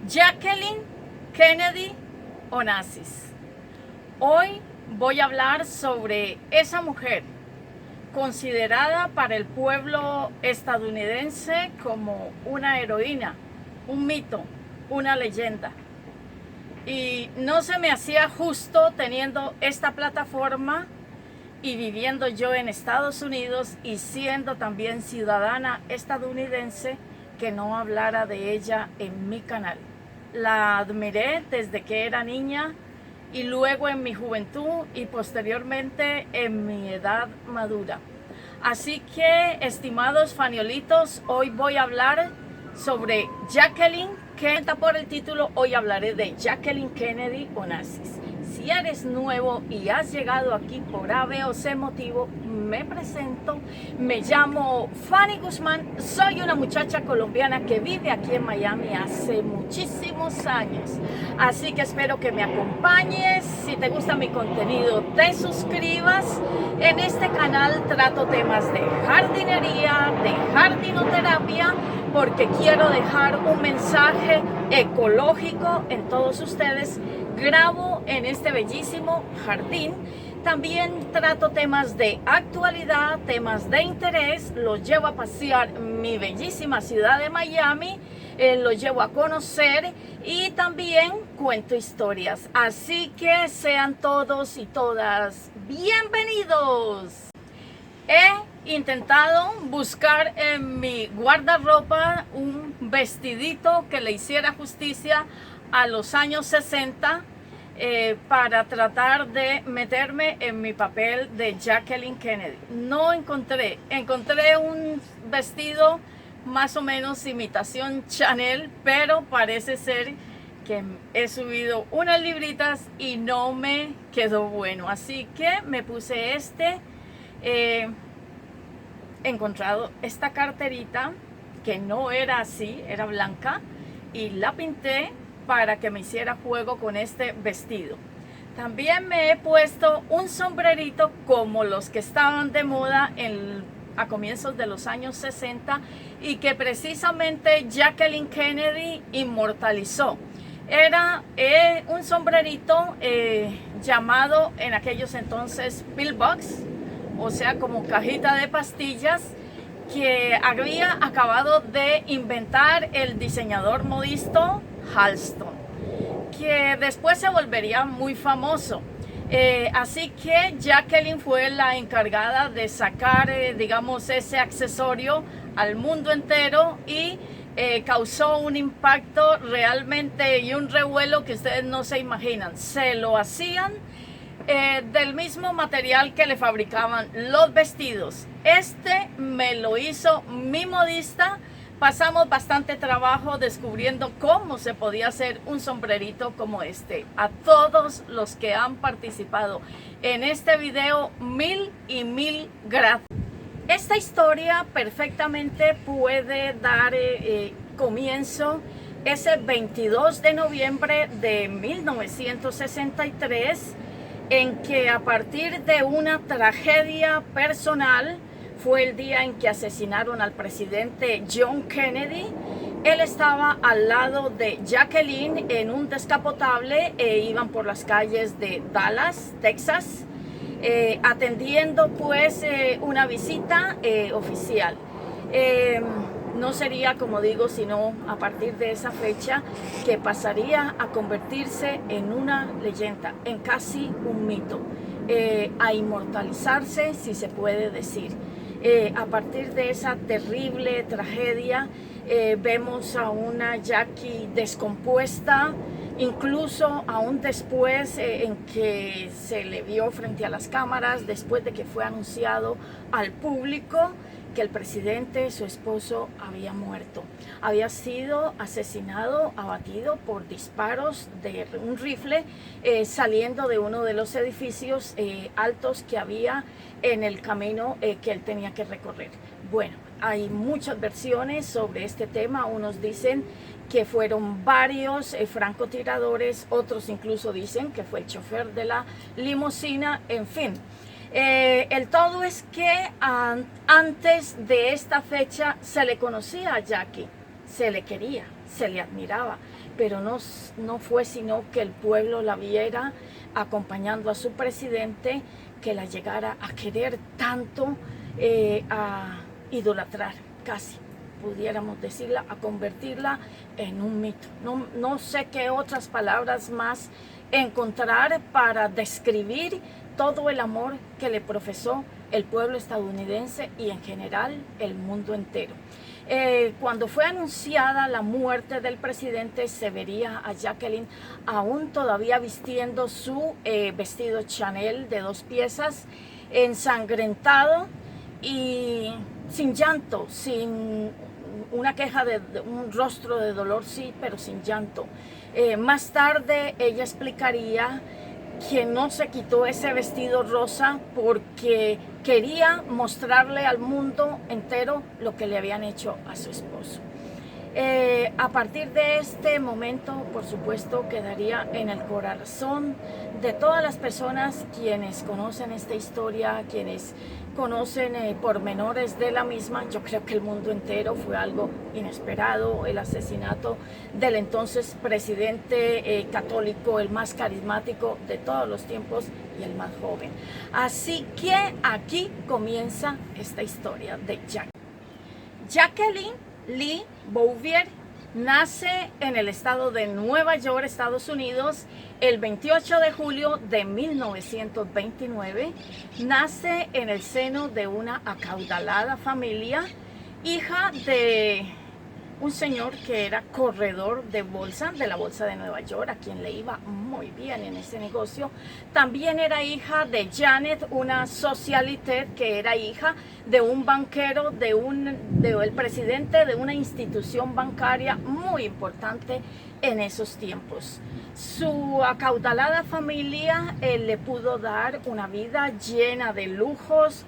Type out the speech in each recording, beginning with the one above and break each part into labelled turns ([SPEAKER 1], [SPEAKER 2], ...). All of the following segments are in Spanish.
[SPEAKER 1] Jacqueline Kennedy Onassis. Hoy voy a hablar sobre esa mujer considerada para el pueblo estadounidense como una heroína, un mito, una leyenda. Y no se me hacía justo teniendo esta plataforma y viviendo yo en Estados Unidos y siendo también ciudadana estadounidense que no hablara de ella en mi canal. La admiré desde que era niña y luego en mi juventud y posteriormente en mi edad madura. Así que, estimados faniolitos, hoy voy a hablar sobre Jacqueline Kennedy. Por el título, hoy hablaré de Jacqueline Kennedy Onassis. Si eres nuevo y has llegado aquí por A, B o C motivo, me presento. Me llamo Fanny Guzmán, soy una muchacha colombiana que vive aquí en Miami hace muchísimos años. Así que espero que me acompañes. Si te gusta mi contenido, te suscribas. En este canal trato temas de jardinería, de jardinoterapia, porque quiero dejar un mensaje ecológico en todos ustedes. Grabo en este bellísimo jardín. También trato temas de actualidad, temas de interés. Los llevo a pasear mi bellísima ciudad de Miami. Los llevo a conocer y también cuento historias. Así que sean todos y todas bienvenidos. He intentado buscar en mi guardarropa un vestidito que le hiciera justicia a los años 60 para tratar de meterme en mi papel de Jacqueline Kennedy. No encontré un vestido más o menos imitación Chanel, pero parece ser que he subido unas libritas y no me quedó bueno. Así que me puse he encontrado esta carterita que no era así, era blanca, y la pinté para que me hiciera juego con este vestido. También me he puesto un sombrerito como los que estaban de moda a comienzos de los años 60 y que precisamente Jacqueline Kennedy inmortalizó. Era un sombrerito llamado en aquellos entonces pillbox, o sea, como cajita de pastillas, que había acabado de inventar el diseñador modisto Halston, que después se volvería muy famoso. Así que Jacqueline fue la encargada de sacar, digamos, ese accesorio al mundo entero y causó un impacto realmente y un revuelo que ustedes no se imaginan. Se lo hacían del mismo material que le fabricaban los vestidos. Este me lo hizo mi modista. Pasamos bastante trabajo descubriendo cómo se podía hacer un sombrerito como este. A todos los que han participado en este video, mil y mil gracias. Esta historia perfectamente puede dar comienzo ese 22 de noviembre de 1963, en que a partir de una tragedia personal, fue el día en que asesinaron al presidente John Kennedy. Él estaba al lado de Jacqueline en un descapotable, iban por las calles de Dallas, Texas, atendiendo pues una visita oficial. No sería, como digo, sino a partir de esa fecha que pasaría a convertirse en una leyenda, en casi un mito, a inmortalizarse, si se puede decir. A partir de esa terrible tragedia, vemos a una Jackie descompuesta, incluso aún después en que se le vio frente a las cámaras, después de que fue anunciado al público que el presidente, su esposo, había muerto. Había sido asesinado, abatido por disparos de un rifle saliendo de uno de los edificios altos que había en el camino que él tenía que recorrer. Bueno, hay muchas versiones sobre este tema. Unos dicen que fueron varios francotiradores, otros incluso dicen que fue el chofer de la limusina, en fin. El todo es que antes de esta fecha se le conocía a Jackie, se le quería, se le admiraba. pero no fue sino que el pueblo la viera acompañando a su presidente, que la llegara a querer tanto, a idolatrar, casi pudiéramos decirla, a convertirla en un mito. No sé qué otras palabras más encontrar para describir todo el amor que le profesó el pueblo estadounidense y en general el mundo entero. Cuando fue anunciada la muerte del presidente, se vería a Jacqueline aún todavía vistiendo su vestido Chanel de 2 piezas, ensangrentado y sin llanto, sin una queja de un rostro de dolor, sí, pero sin llanto. Más tarde ella explicaría que no se quitó ese vestido rosa porque quería mostrarle al mundo entero lo que le habían hecho a su esposo. A partir de este momento, por supuesto, quedaría en el corazón de todas las personas quienes conocen esta historia, quienes conocen pormenores de la misma. Yo creo que el mundo entero fue algo inesperado, el asesinato del entonces presidente católico, el más carismático de todos los tiempos y el más joven. Así que aquí comienza esta historia de Jacqueline Lee Bouvier nace en el estado de Nueva York, Estados Unidos, el 28 de julio de 1929. Nace en el seno de una acaudalada familia, hija de un señor que era corredor de bolsa, de la bolsa de Nueva York, a quien le iba muy bien en ese negocio. También era hija de Janet, una socialité, que era hija de un banquero, del presidente de una institución bancaria muy importante en esos tiempos. Su acaudalada familia le pudo dar una vida llena de lujos,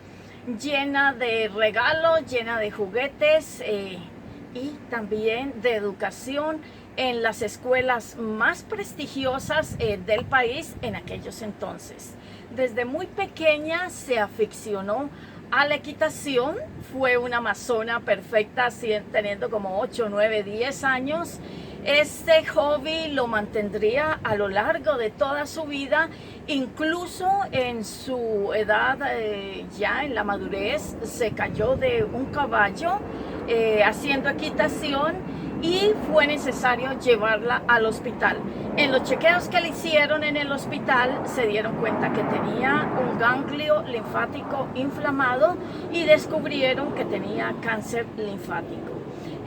[SPEAKER 1] llena de regalos, llena de juguetes, y también de educación en las escuelas más prestigiosas del país en aquellos entonces. Desde muy pequeña se aficionó a la equitación, fue una amazona perfecta, teniendo como 8, 9, 10 años. Este hobby lo mantendría a lo largo de toda su vida, incluso en su edad, ya en la madurez, se cayó de un caballo haciendo equitación y fue necesario llevarla al hospital. En los chequeos que le hicieron en el hospital se dieron cuenta que tenía un ganglio linfático inflamado y descubrieron que tenía cáncer linfático.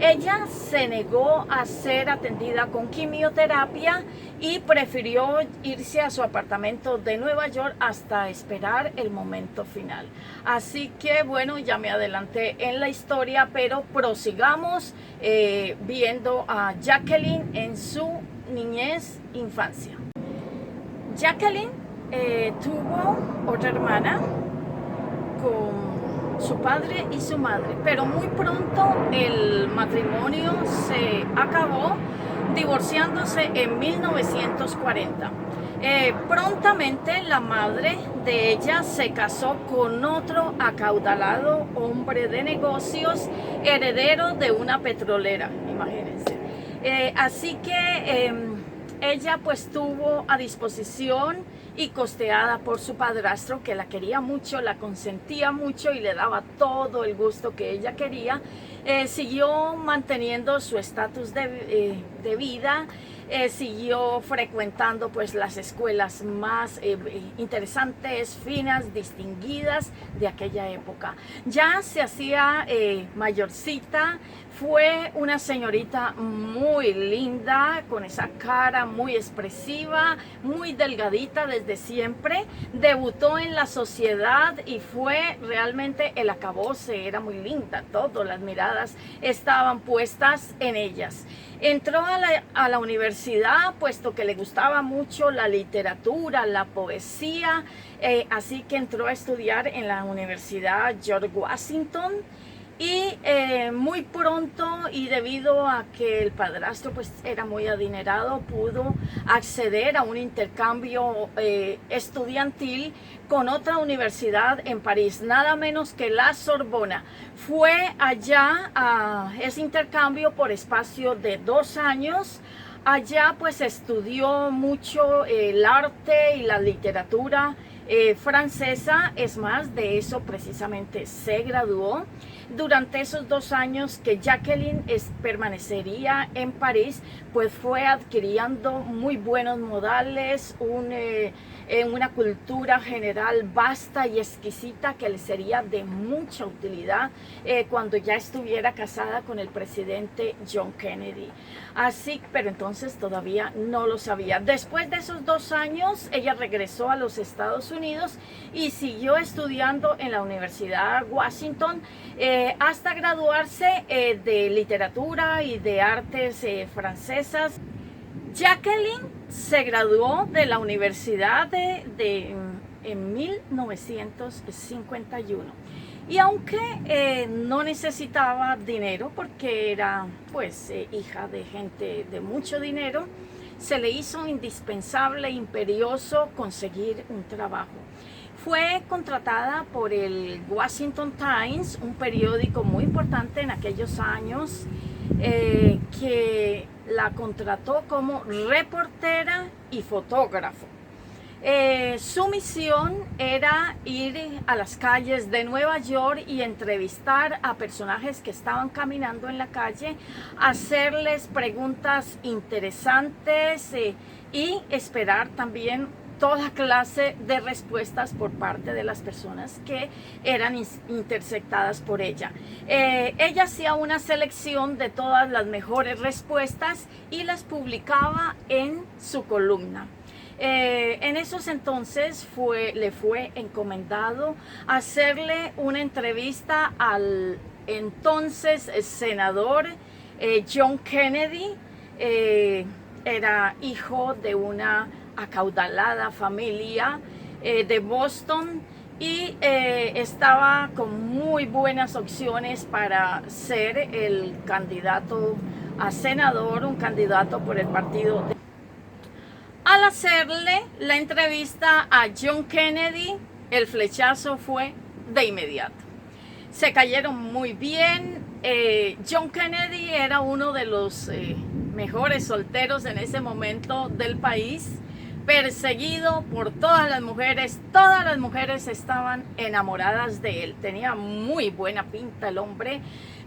[SPEAKER 1] Ella se negó a ser atendida con quimioterapia y prefirió irse a su apartamento de Nueva York hasta esperar el momento final. Así que bueno, ya me adelanté en la historia, pero prosigamos viendo a Jacqueline en su niñez, infancia. Jacqueline tuvo otra hermana con su padre y su madre, pero muy pronto el matrimonio se acabó, divorciándose en 1940. Prontamente la madre de ella se casó con otro acaudalado hombre de negocios, heredero de una petrolera, imagínense. Así que ella pues tuvo a disposición y costeada por su padrastro, que la quería mucho, la consentía mucho y le daba todo el gusto que ella quería. Siguió manteniendo su estatus de vida, siguió frecuentando pues las escuelas más interesantes, finas, distinguidas de aquella época. Ya se hacía mayorcita, fue una señorita muy linda, con esa cara muy expresiva, muy delgadita desde siempre. Debutó en la sociedad y fue realmente el acabose, era muy linda, todo, las miradas estaban puestas en ellas. Entró a la universidad, puesto que le gustaba mucho la literatura, la poesía, así que entró a estudiar en la Universidad George Washington. Y muy pronto, y debido a que el padrastro pues era muy adinerado, pudo acceder a un intercambio estudiantil con otra universidad en París, nada menos que la Sorbona. Fue allá a ese intercambio por espacio de 2 años, Allá pues estudió mucho el arte y la literatura francesa. Es más, de eso precisamente se graduó. Durante esos 2 años que Jacqueline permanecería en París, pues fue adquiriendo muy buenos modales, una cultura general vasta y exquisita que le sería de mucha utilidad cuando ya estuviera casada con el presidente John Kennedy. Así, pero entonces todavía no lo sabía. Después de esos 2 años, ella regresó a los Estados Unidos y siguió estudiando en la Universidad Washington hasta graduarse de literatura y de artes francesas. Jacqueline se graduó de la universidad en 1951 y aunque no necesitaba dinero porque era pues hija de gente de mucho dinero, se le hizo indispensable e imperioso conseguir un trabajo. Fue contratada por el Washington Times, un periódico muy importante en aquellos años, que la contrató como reportera y fotógrafo. Su misión era ir a las calles de Nueva York y entrevistar a personajes que estaban caminando en la calle, hacerles preguntas interesantes y esperar también toda clase de respuestas por parte de las personas que eran interceptadas por ella. Ella hacía una selección de todas las mejores respuestas y las publicaba en su columna. En esos entonces le fue encomendado hacerle una entrevista al entonces senador John Kennedy. Era hijo de una acaudalada familia de Boston y estaba con muy buenas opciones para ser el candidato a senador, un candidato por el partido. Al hacerle la entrevista a John Kennedy, el flechazo fue de inmediato. Se cayeron muy bien. John Kennedy era uno de los mejores solteros en ese momento del país, perseguido por todas las mujeres estaban enamoradas de él. Tenía muy buena pinta el hombre,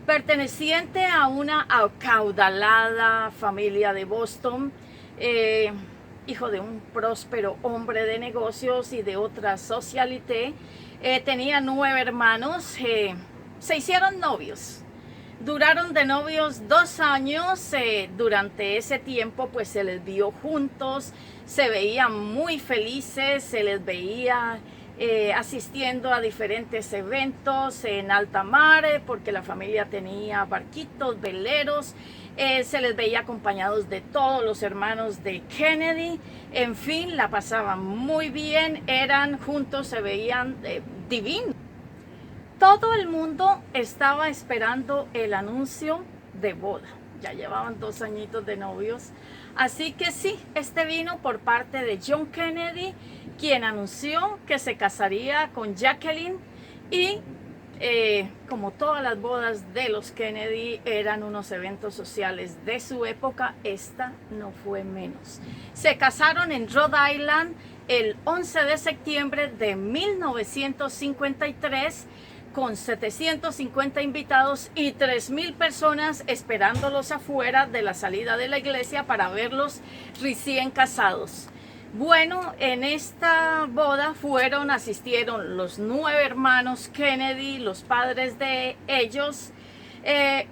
[SPEAKER 1] perteneciente a una acaudalada familia de Boston, hijo de un próspero hombre de negocios y de otra socialité. Tenía 9 hermanos, se hicieron novios. Duraron de novios 2 años. Durante ese tiempo pues se les vio juntos, se veían muy felices, se les veía asistiendo a diferentes eventos en alta mar, porque la familia tenía barquitos, veleros. Se les veía acompañados de todos los hermanos de Kennedy. En fin, la pasaban muy bien, eran juntos, se veían divinos. Todo el mundo estaba esperando el anuncio de boda. Ya llevaban 2 añitos de novios. Así que sí, este vino por parte de John Kennedy, quien anunció que se casaría con Jacqueline. Y como todas las bodas de los Kennedy eran unos eventos sociales de su época, esta no fue menos. Se casaron en Rhode Island el 11 de septiembre de 1953, con 750 invitados y 3,000 personas esperándolos afuera de la salida de la iglesia para verlos recién casados. Bueno, en esta boda asistieron los 9 hermanos Kennedy, los padres de ellos.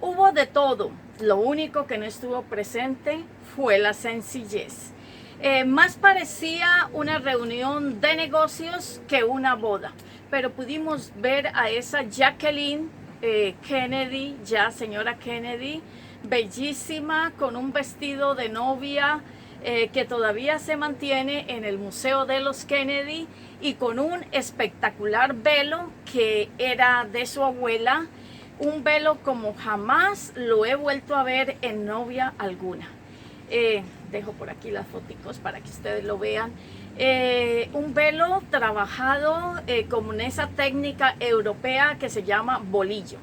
[SPEAKER 1] Hubo de todo. Lo único que no estuvo presente fue la sencillez. Más parecía una reunión de negocios que una boda. Pero pudimos ver a esa Jacqueline Kennedy, ya señora Kennedy, bellísima, con un vestido de novia que todavía se mantiene en el Museo de los Kennedy, y con un espectacular velo que era de su abuela, un velo como jamás lo he vuelto a ver en novia alguna. Dejo por aquí las fotos para que ustedes lo vean. Un velo trabajado con esa técnica europea que se llama bolillo.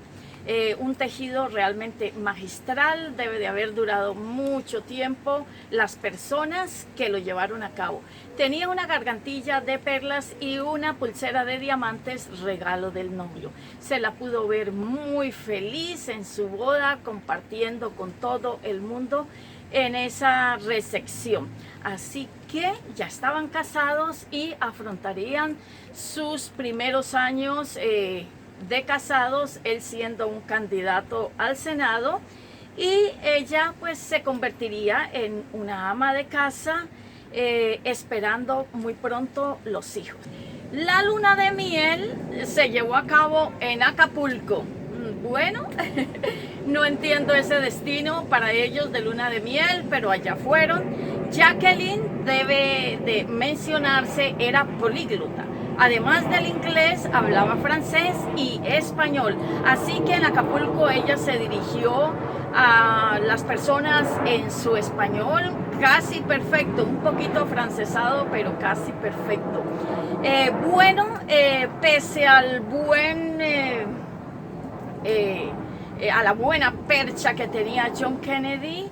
[SPEAKER 1] un tejido realmente magistral, debe de haber durado mucho tiempo las personas que lo llevaron a cabo. Tenía una gargantilla de perlas y una pulsera de diamantes, regalo del novio. Se la pudo ver muy feliz en su boda, compartiendo con todo el mundo en esa recepción. Así que ya estaban casados y afrontarían sus primeros años de casados, él siendo un candidato al Senado y ella pues se convertiría en una ama de casa, esperando muy pronto los hijos. La luna de miel se llevó a cabo en Acapulco. Bueno, no entiendo ese destino para ellos de luna de miel, pero allá fueron. Jacqueline, debe de mencionarse, era políglota. Además del inglés, hablaba francés y español. Así que en Acapulco ella se dirigió a las personas en su español casi perfecto, un poquito francesado, pero casi perfecto. Pese al a la buena percha que tenía John Kennedy,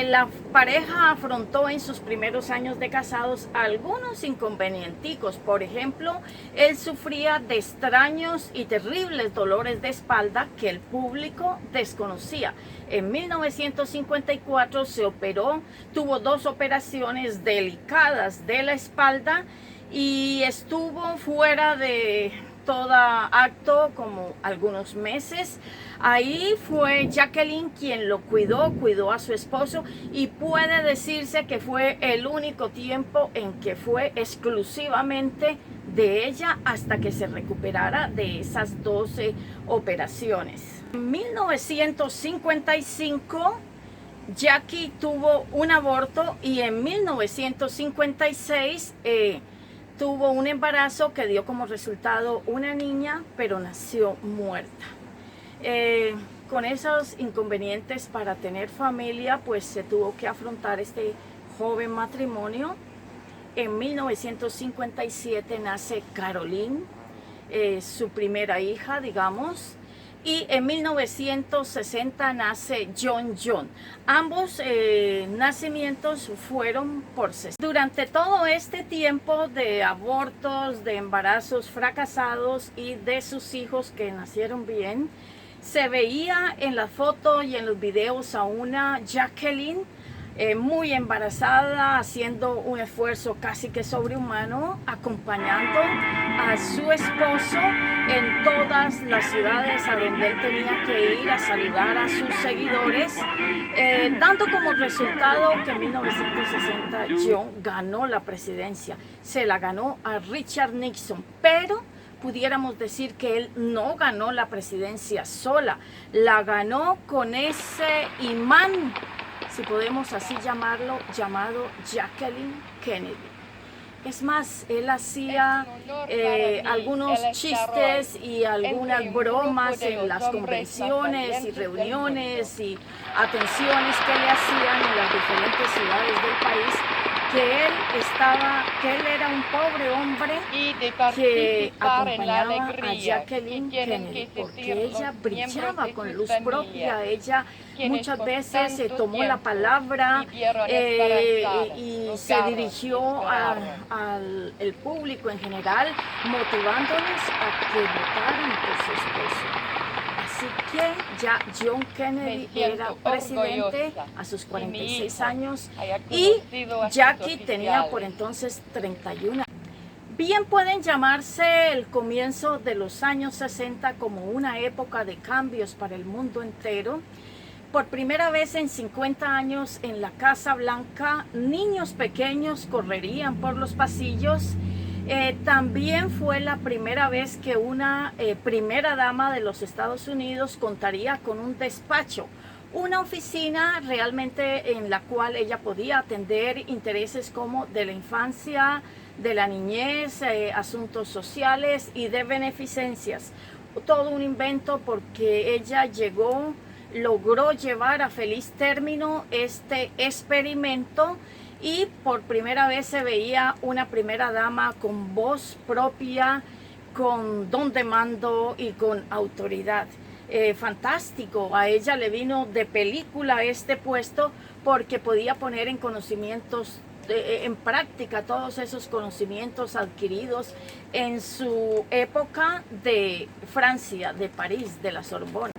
[SPEAKER 1] la pareja afrontó en sus primeros años de casados algunos inconvenienticos. Por ejemplo, él sufría de extraños y terribles dolores de espalda que el público desconocía. En 1954 se operó, tuvo 2 operaciones delicadas de la espalda y estuvo fuera de todo acto como algunos meses. Ahí fue Jacqueline quien lo cuidó a su esposo y puede decirse que fue el único tiempo en que fue exclusivamente de ella hasta que se recuperara de esas 12 operaciones. En 1955 Jackie tuvo un aborto y en 1956 tuvo un embarazo que dio como resultado una niña, pero nació muerta. Con esos inconvenientes para tener familia, pues se tuvo que afrontar este joven matrimonio. En 1957 nace Caroline, su primera hija, digamos. Y en 1960 nace John. Ambos nacimientos fueron por cesárea. Durante todo este tiempo de abortos, de embarazos fracasados y de sus hijos que nacieron bien, se veía en la foto y en los videos a una Jacqueline muy embarazada, haciendo un esfuerzo casi que sobrehumano, acompañando a su esposo en todas las ciudades a donde él tenía que ir a saludar a sus seguidores, dando como resultado que en 1960 John ganó la presidencia. Se la ganó a Richard Nixon, pero pudiéramos decir que él no ganó la presidencia sola, la ganó con ese imán, si podemos así llamarlo, llamado Jacqueline Kennedy. Es más, él hacía algunos chistes y algunas bromas en las convenciones y reuniones y atenciones que le hacían en las diferentes ciudades del país, que él era un pobre hombre que acompañaba a Jacqueline Kennedy, porque ella brillaba con luz propia. Ella muchas veces tomó la palabra y se dirigió al público en general, motivándoles a que votaran por su esposo. Así que ya John Kennedy era presidente a sus 46 años y Jackie tenía por entonces 31. Bien, pueden llamarse el comienzo de los años 60 como una época de cambios para el mundo entero. Por primera vez en 50 años en la Casa Blanca, niños pequeños correrían por los pasillos. También fue la primera vez que una primera dama de los Estados Unidos contaría con un despacho, una oficina realmente en la cual ella podía atender intereses como de la infancia, de la niñez, asuntos sociales y de beneficencias. Todo un invento porque ella logró llevar a feliz término este experimento. Y por primera vez se veía una primera dama con voz propia, con don de mando y con autoridad. fantástico. A ella le vino de película este puesto porque podía poner en conocimientos, en práctica todos esos conocimientos adquiridos en su época de Francia, de París, de la Sorbona.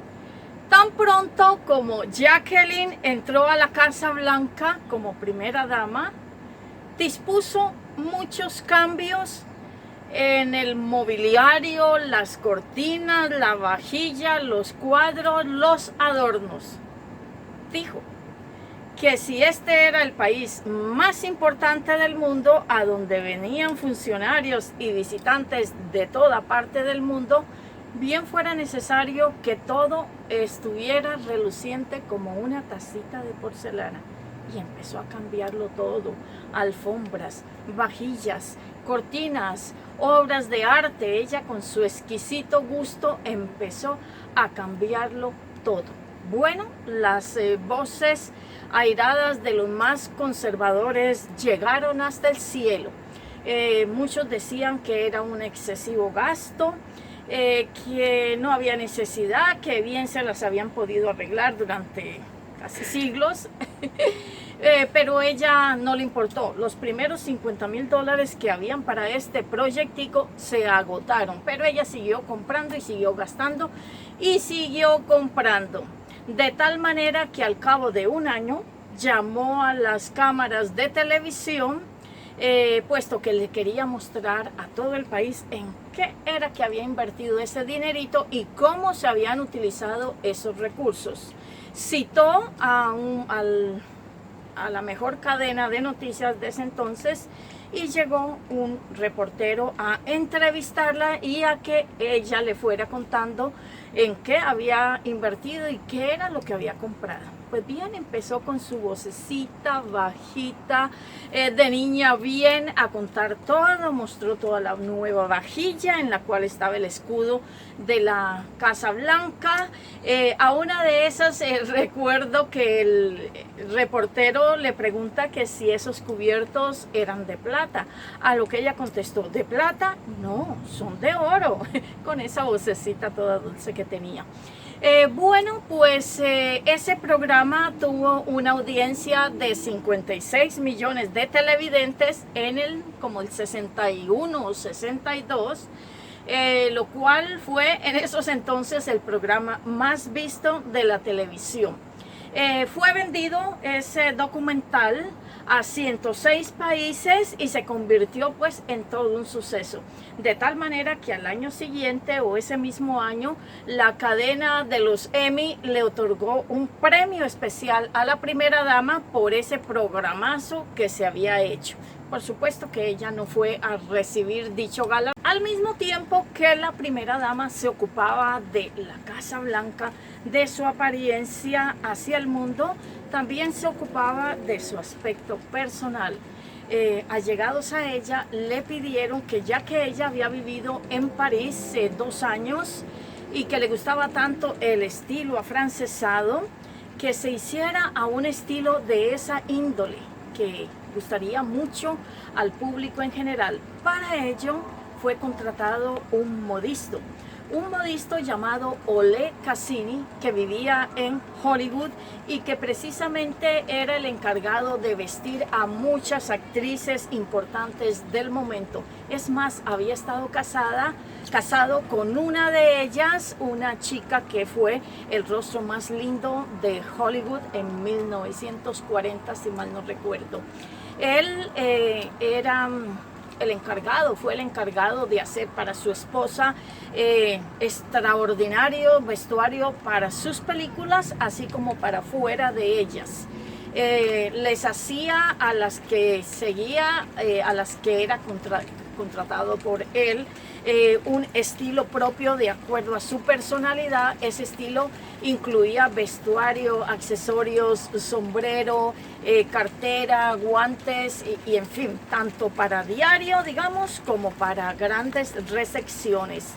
[SPEAKER 1] Tan pronto como Jacqueline entró a la Casa Blanca como primera dama, dispuso muchos cambios en el mobiliario, las cortinas, la vajilla, los cuadros, los adornos. Dijo que si este era el país más importante del mundo, a donde venían funcionarios y visitantes de toda parte del mundo, bien fuera necesario que todo estuviera reluciente como una tacita de porcelana. Y empezó a cambiarlo todo: alfombras, vajillas, cortinas, obras de arte. Ella, con su exquisito gusto, empezó a cambiarlo todo. Bueno, las voces airadas de los más conservadores llegaron hasta el cielo. Muchos decían que era un excesivo gasto, que no había necesidad, que bien se las habían podido arreglar durante casi siglos. Pero ella no le importó. Los primeros $50,000 que habían para este proyectico se agotaron, pero ella siguió comprando y siguió gastando y siguió comprando, de tal manera que al cabo de un año llamó a las cámaras de televisión, puesto que le quería mostrar a todo el país en qué era que había invertido ese dinerito y cómo se habían utilizado esos recursos. Citó a la mejor cadena de noticias de ese entonces y llegó un reportero a entrevistarla y a que ella le fuera contando en qué había invertido y qué era lo que había comprado. Pues bien, empezó con su vocecita bajita, de niña bien, a contar todo. Mostró toda la nueva vajilla en la cual estaba el escudo de la Casa Blanca. A una de esas recuerdo que el reportero le pregunta que si esos cubiertos eran de plata, a lo que ella contestó: ¿de plata? No, son de oro, con esa vocecita toda dulce que tenía. Bueno, pues ese programa tuvo una audiencia de 56 millones de televidentes en como el 61 o 62, lo cual fue en esos entonces el programa más visto de la televisión. Fue vendido ese documental a 106 países y se convirtió pues en todo un suceso, de tal manera que al año siguiente o ese mismo año la cadena de los Emmy le otorgó un premio especial a la primera dama por ese programazo que se había hecho. Por supuesto que ella no fue a recibir dicho galardón. Al mismo tiempo que la primera dama se ocupaba de la Casa Blanca, de su apariencia hacia el mundo, también se ocupaba de su aspecto personal. Allegados a ella le pidieron que, ya que ella había vivido en París 2 años y que le gustaba tanto el estilo afrancesado, que se hiciera a un estilo de esa índole que gustaría mucho al público en general. Para ello fue contratado un modisto llamado Ole Cassini, que vivía en Hollywood y que precisamente era el encargado de vestir a muchas actrices importantes del momento. Es más, había estado casado con una de ellas, una chica que fue el rostro más lindo de Hollywood en 1940, si mal no recuerdo. Él fue el encargado de hacer para su esposa extraordinario vestuario para sus películas, así como para fuera de ellas. Les hacía a las que seguía, a las que era contratado por él, un estilo propio de acuerdo a su personalidad. Ese estilo incluía vestuario, accesorios, sombrero, cartera, guantes y en fin, tanto para diario, digamos, como para grandes recepciones.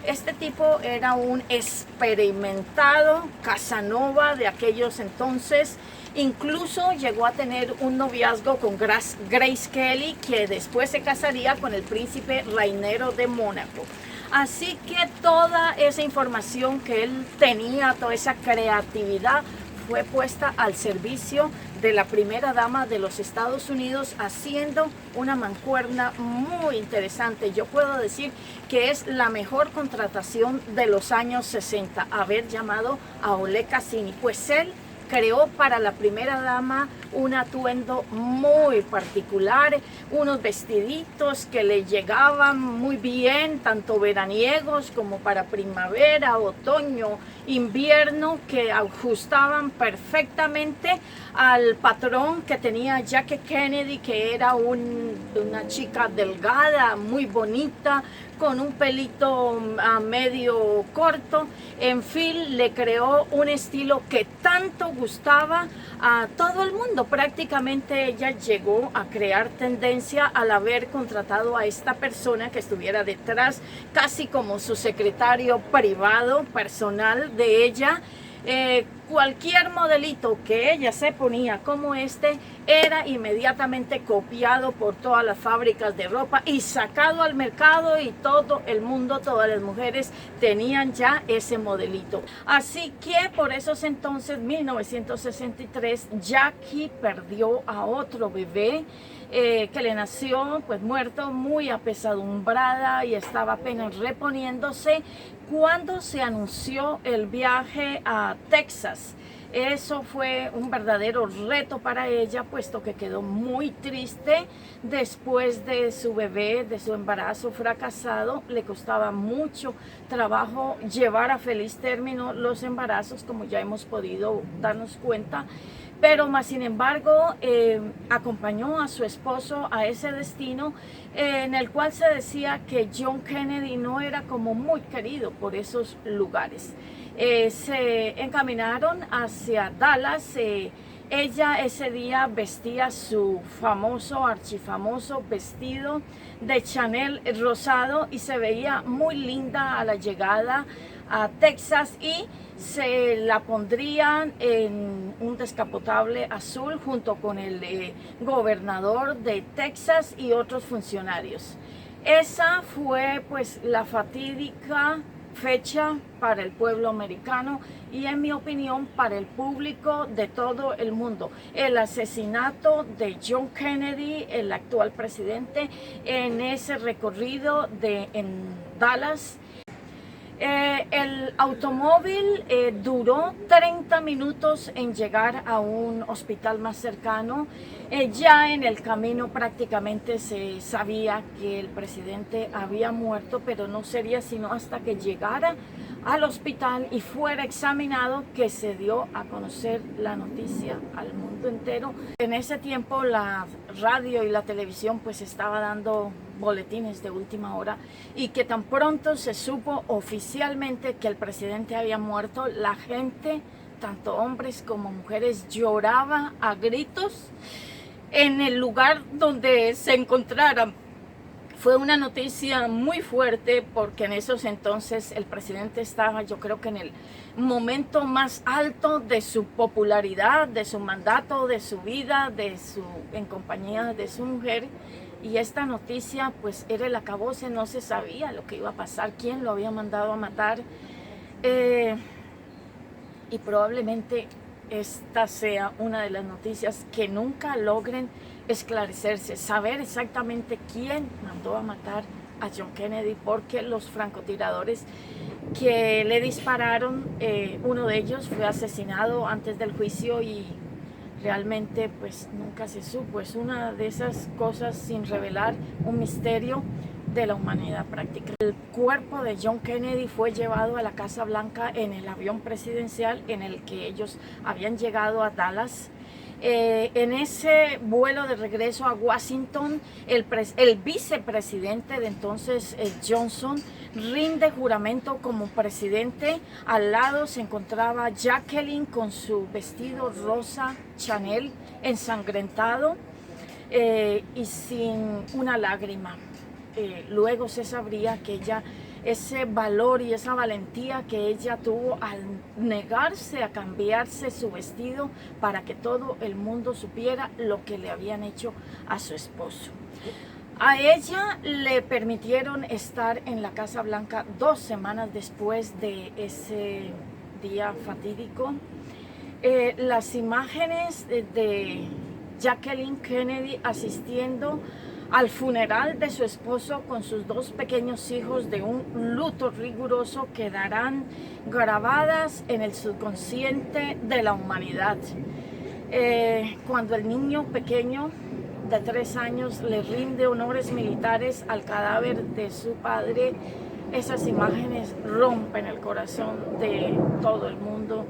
[SPEAKER 1] Este tipo era un experimentado Casanova de aquellos entonces. Incluso llegó a tener un noviazgo con Grace Kelly, que después se casaría con el príncipe Rainiero de Mónaco. Así que toda esa información que él tenía, toda esa creatividad, fue puesta al servicio de la primera dama de los Estados Unidos, haciendo una mancuerna muy interesante. Yo puedo decir que es la mejor contratación de los años 60, haber llamado a Ole Cassini, pues él creó para la primera dama un atuendo muy particular, unos vestiditos que le llegaban muy bien, tanto veraniegos como para primavera, otoño, invierno, que ajustaban perfectamente al patrón que tenía Jackie Kennedy, que era una chica delgada, muy bonita, con un pelito medio corto. En fin, le creó un estilo que tanto gustaba a todo el mundo. Prácticamente ella llegó a crear tendencia al haber contratado a esta persona que estuviera detrás, casi como su secretario privado, personal de ella. Cualquier modelito que ella se ponía como este era inmediatamente copiado por todas las fábricas de ropa y sacado al mercado, y todo el mundo, todas las mujeres tenían ya ese modelito. Así que por esos entonces, 1963, Jackie perdió a otro bebé que le nació pues muerto, muy apesadumbrada, y estaba apenas reponiéndose cuando se anunció el viaje a Texas. Eso fue un verdadero reto para ella, puesto que quedó muy triste después de su bebé, de su embarazo fracasado. Le costaba mucho trabajo llevar a feliz término los embarazos, como ya hemos podido darnos cuenta. Pero más sin embargo acompañó a su esposo a ese destino, en el cual se decía que John Kennedy no era como muy querido por esos lugares. Se encaminaron hacia Dallas. Ella ese día vestía su famoso, archifamoso vestido de Chanel rosado y se veía muy linda a la llegada a Texas, y se la pondrían en un descapotable azul junto con el gobernador de Texas y otros funcionarios. Esa fue pues la fatídica fecha para el pueblo americano y, en mi opinión, para el público de todo el mundo. El asesinato de John Kennedy, el actual presidente, en ese recorrido en Dallas. El automóvil duró 30 minutos en llegar a un hospital más cercano. Ya en el camino prácticamente se sabía que el presidente había muerto, pero no sería sino hasta que llegara al hospital y fuera examinado que se dio a conocer la noticia al mundo entero. En ese tiempo la radio y la televisión pues estaba dando boletines de última hora, y que tan pronto se supo oficialmente que el presidente había muerto, la gente, tanto hombres como mujeres, lloraba a gritos en el lugar donde se encontraran. Fue una noticia muy fuerte, porque en esos entonces el presidente estaba, yo creo que en el momento más alto de su popularidad, de su mandato, de su vida, en compañía de su mujer. Y esta noticia pues era el acabose, no se sabía lo que iba a pasar, quién lo había mandado a matar. Y probablemente esta sea una de las noticias que nunca logren esclarecerse, saber exactamente quién mandó a matar a John Kennedy, porque los francotiradores que le dispararon, uno de ellos fue asesinado antes del juicio y realmente pues nunca se supo. Es una de esas cosas sin revelar, un misterio de la humanidad práctica. El cuerpo de John Kennedy fue llevado a la Casa Blanca en el avión presidencial en el que ellos habían llegado a Dallas. En ese vuelo de regreso a Washington, el vicepresidente de entonces, Johnson, rinde juramento como presidente. Al lado se encontraba Jacqueline con su vestido rosa Chanel ensangrentado y sin una lágrima. Luego se sabría que ese valor y esa valentía que ella tuvo al negarse a cambiarse su vestido para que todo el mundo supiera lo que le habían hecho a su esposo. A ella le permitieron estar en la Casa Blanca 2 semanas después de ese día fatídico. Las imágenes de Jacqueline Kennedy asistiendo al funeral de su esposo con sus 2 pequeños hijos de un luto riguroso quedarán grabadas en el subconsciente de la humanidad. Cuando el niño pequeño de 3 años le rinde honores militares al cadáver de su padre, esas imágenes rompen el corazón de todo el mundo,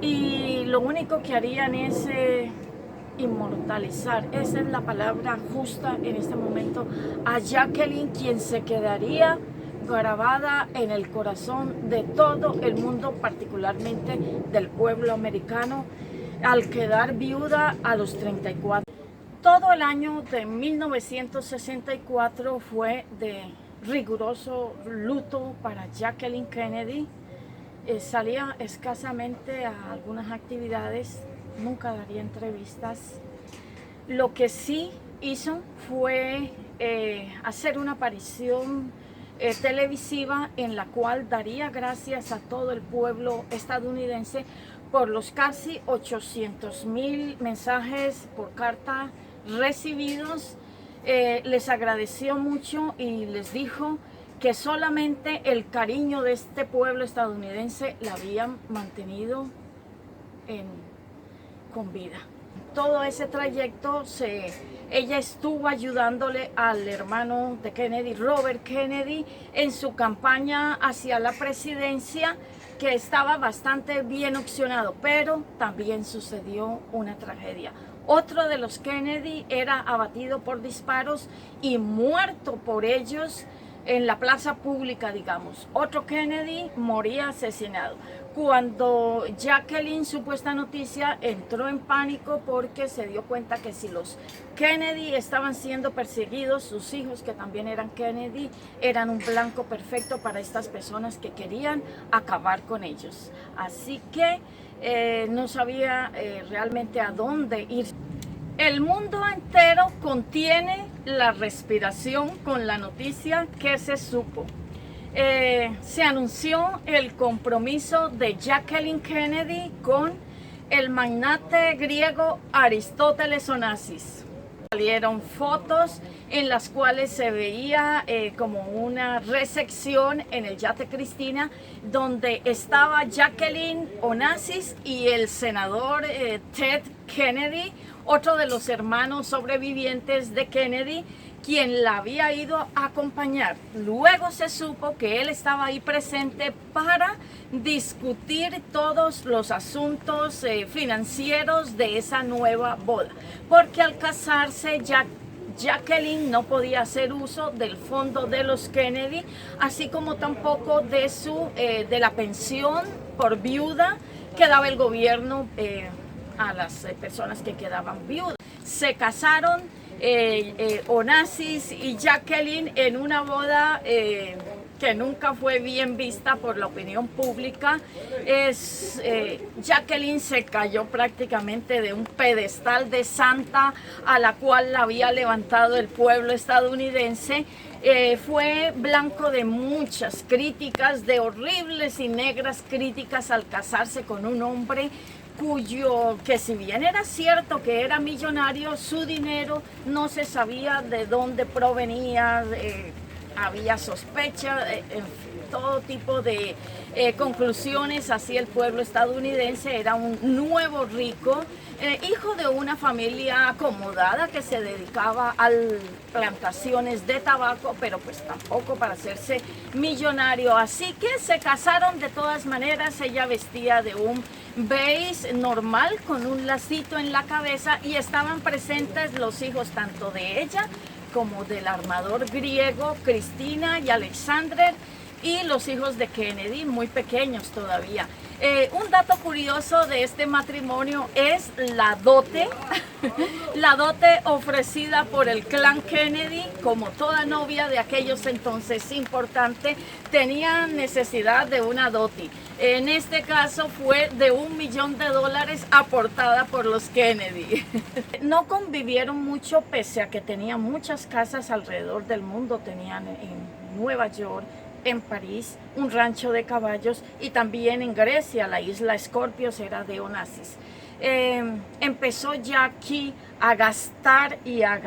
[SPEAKER 1] y lo único que harían es inmortalizar, esa es la palabra justa en este momento, a Jacqueline, quien se quedaría grabada en el corazón de todo el mundo, particularmente del pueblo americano, al quedar viuda a los 34. Todo el año de 1964 fue de riguroso luto para Jacqueline Kennedy. Salía escasamente a algunas actividades, nunca daría entrevistas. Lo que sí hizo fue hacer una aparición televisiva en la cual daría gracias a todo el pueblo estadounidense por los casi 800,000 mensajes por carta recibidos. Les agradeció mucho y les dijo que solamente el cariño de este pueblo estadounidense la habían mantenido con vida. Todo ese trayecto ella estuvo ayudándole al hermano de Kennedy, Robert Kennedy, en su campaña hacia la presidencia, que estaba bastante bien opcionado, pero también sucedió una tragedia. Otro de los Kennedy era abatido por disparos y muerto por ellos en la plaza pública, digamos. Otro Kennedy moría asesinado. Cuando Jacqueline supo esta noticia, entró en pánico porque se dio cuenta que si los Kennedy estaban siendo perseguidos, sus hijos, que también eran Kennedy, eran un blanco perfecto para estas personas que querían acabar con ellos. Así que no sabía realmente a dónde ir. El mundo entero contiene la respiración con la noticia que se supo. Se anunció el compromiso de Jacqueline Kennedy con el magnate griego Aristóteles Onassis. Salieron fotos en las cuales se veía como una recepción en el yate Cristina, donde estaba Jacqueline Onassis y el senador Ted Kennedy, otro de los hermanos sobrevivientes de Kennedy, quien la había ido a acompañar. Luego se supo que él estaba ahí presente para discutir todos los asuntos financieros de esa nueva boda, porque al casarse Jacqueline no podía hacer uso del fondo de los Kennedy, así como tampoco de la pensión por viuda que daba el gobierno a las personas que quedaban viudas. Se casaron Onassis y Jacqueline en una boda que nunca fue bien vista por la opinión pública. Jacqueline se cayó prácticamente de un pedestal de santa a la cual la había levantado el pueblo estadounidense. Fue blanco de muchas críticas, de horribles y negras críticas al casarse con un hombre que si bien era cierto que era millonario, su dinero no se sabía de dónde provenía, había sospecha, todo tipo de conclusiones hacia el pueblo estadounidense. Era un nuevo rico, hijo de una familia acomodada que se dedicaba a plantaciones de tabaco, pero pues tampoco para hacerse millonario. Así que se casaron de todas maneras. Ella vestía de un beige normal con un lacito en la cabeza, y estaban presentes los hijos tanto de ella como del armador griego Cristina y Alexander, y los hijos de Kennedy, muy pequeños todavía. Un dato curioso de este matrimonio es la dote La dote ofrecida por el clan Kennedy, como toda novia de aquellos entonces importante, tenía necesidad de una dote. En este caso fue de $1 millón aportada por los Kennedy. No convivieron mucho pese a que tenían muchas casas alrededor del mundo. Tenían en Nueva York, en París, un rancho de caballos, y también en Grecia, la isla Scorpios era de Onassis. Empezó Jackie a gastar y a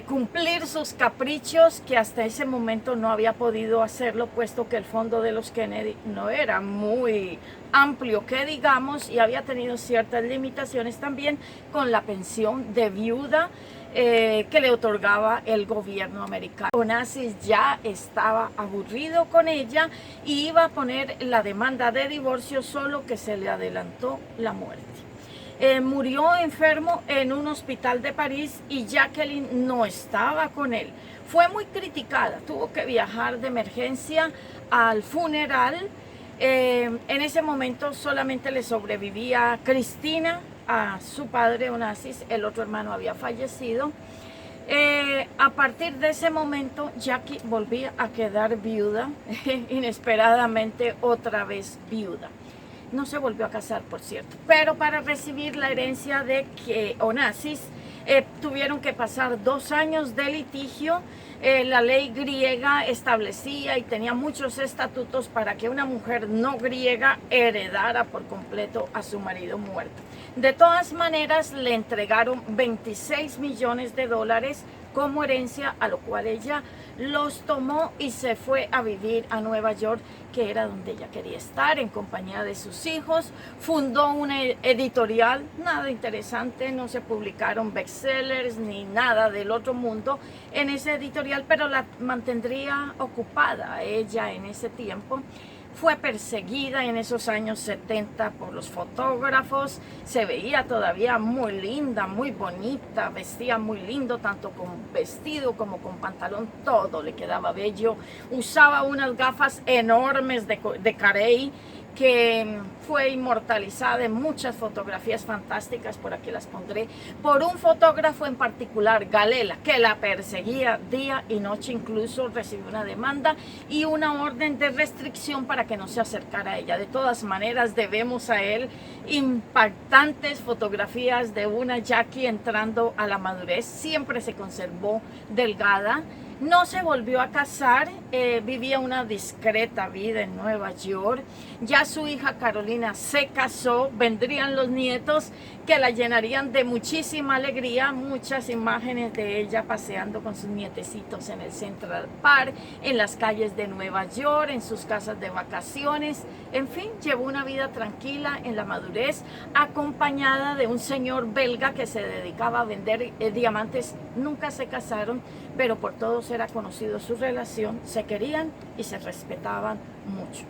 [SPEAKER 1] cumplir sus caprichos, que hasta ese momento no había podido hacerlo, puesto que el fondo de los Kennedy no era muy amplio, que digamos, y había tenido ciertas limitaciones también con la pensión de viuda que le otorgaba el gobierno americano. Onassis ya estaba aburrido con ella y iba a poner la demanda de divorcio, solo que se le adelantó la muerte. Murió enfermo en un hospital de París y Jacqueline no estaba con él. Fue muy criticada, tuvo que viajar de emergencia al funeral. En ese momento solamente le sobrevivía Cristina, a su padre Onassis. El otro hermano había fallecido. A partir de ese momento, Jackie volvía a quedar viuda, inesperadamente otra vez viuda. No se volvió a casar, por cierto, pero para recibir la herencia de Onassis tuvieron que pasar 2 años de litigio. La ley griega establecía y tenía muchos estatutos para que una mujer no griega heredara por completo a su marido muerto. De todas maneras, le entregaron $26 millones como herencia, a lo cual ella los tomó y se fue a vivir a Nueva York, que era donde ella quería estar, en compañía de sus hijos. Fundó una editorial, nada interesante, no se publicaron bestsellers ni nada del otro mundo en esa editorial, pero la mantendría ocupada ella en ese tiempo. Fue perseguida en esos años 70 por los fotógrafos. Se veía todavía muy linda, muy bonita, vestía muy lindo, tanto con vestido como con pantalón, todo le quedaba bello. Usaba unas gafas enormes de Carey, que fue inmortalizada en muchas fotografías fantásticas, por aquí las pondré, por un fotógrafo en particular, Galela, que la perseguía día y noche. Incluso recibió una demanda y una orden de restricción para que no se acercara a ella. De todas maneras, debemos a él impactantes fotografías de una Jackie entrando a la madurez. Siempre se conservó delgada. No se volvió a casar, vivía una discreta vida en Nueva York. Ya su hija Carolina se casó, vendrían los nietos que la llenarían de muchísima alegría. Muchas imágenes de ella paseando con sus nietecitos en el Central Park, en las calles de Nueva York, en sus casas de vacaciones. En fin, llevó una vida tranquila en la madurez, acompañada de un señor belga que se dedicaba a vender diamantes. Nunca se casaron, pero por todos era conocido su relación. Se querían y se respetaban mucho.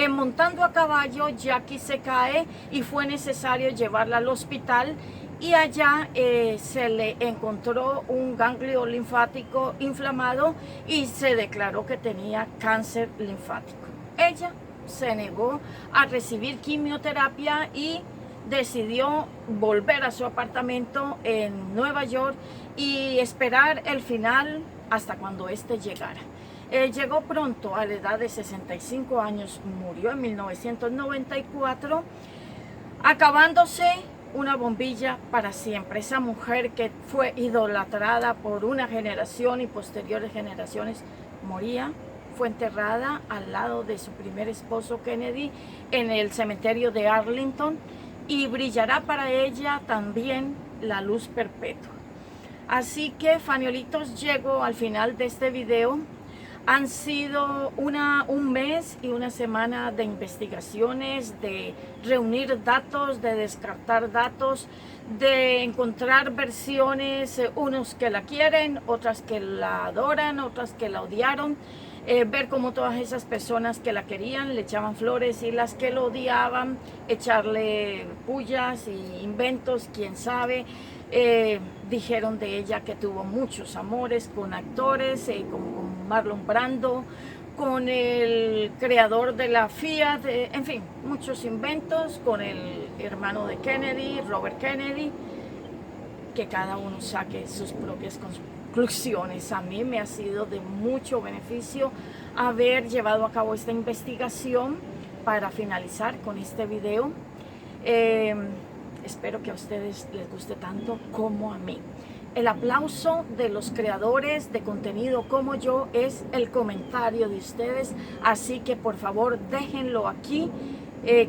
[SPEAKER 1] Montando a caballo, Jackie se cae y fue necesario llevarla al hospital, y allá se le encontró un ganglio linfático inflamado y se declaró que tenía cáncer linfático. Ella se negó a recibir quimioterapia y decidió volver a su apartamento en Nueva York y esperar el final hasta cuando éste llegara. Llegó pronto, a la edad de 65 años, murió en 1994, acabándose una bombilla para siempre. Esa mujer que fue idolatrada por una generación y posteriores generaciones moría. Fue enterrada al lado de su primer esposo Kennedy en el cementerio de Arlington, y brillará para ella también la luz perpetua. Así que, faniolitos, llego al final de este video. Han sido un mes y una semana de investigaciones, de reunir datos, de descartar datos, de encontrar versiones, unos que la quieren, otras que la adoran, otras que la odiaron. Ver cómo todas esas personas que la querían le echaban flores, y las que lo odiaban, echarle pullas y inventos, quién sabe. Dijeron de ella que tuvo muchos amores con actores, con Marlon Brando, con el creador de la Fiat, en fin, muchos inventos, con el hermano de Kennedy, Robert Kennedy, que cada uno saque sus propias conclusiones. A mí me ha sido de mucho beneficio haber llevado a cabo esta investigación para finalizar con este video. Espero que a ustedes les guste tanto como a mí. El aplauso de los creadores de contenido como yo es el comentario de ustedes, así que por favor déjenlo aquí,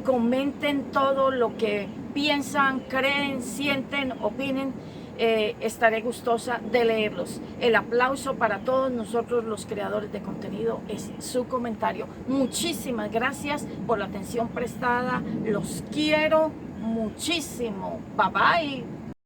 [SPEAKER 1] comenten todo lo que piensan, creen, sienten, opinen. Estaré gustosa de leerlos. El aplauso para todos nosotros los creadores de contenido es su comentario. Muchísimas gracias por la atención prestada, los quiero muchísimo. Bye bye.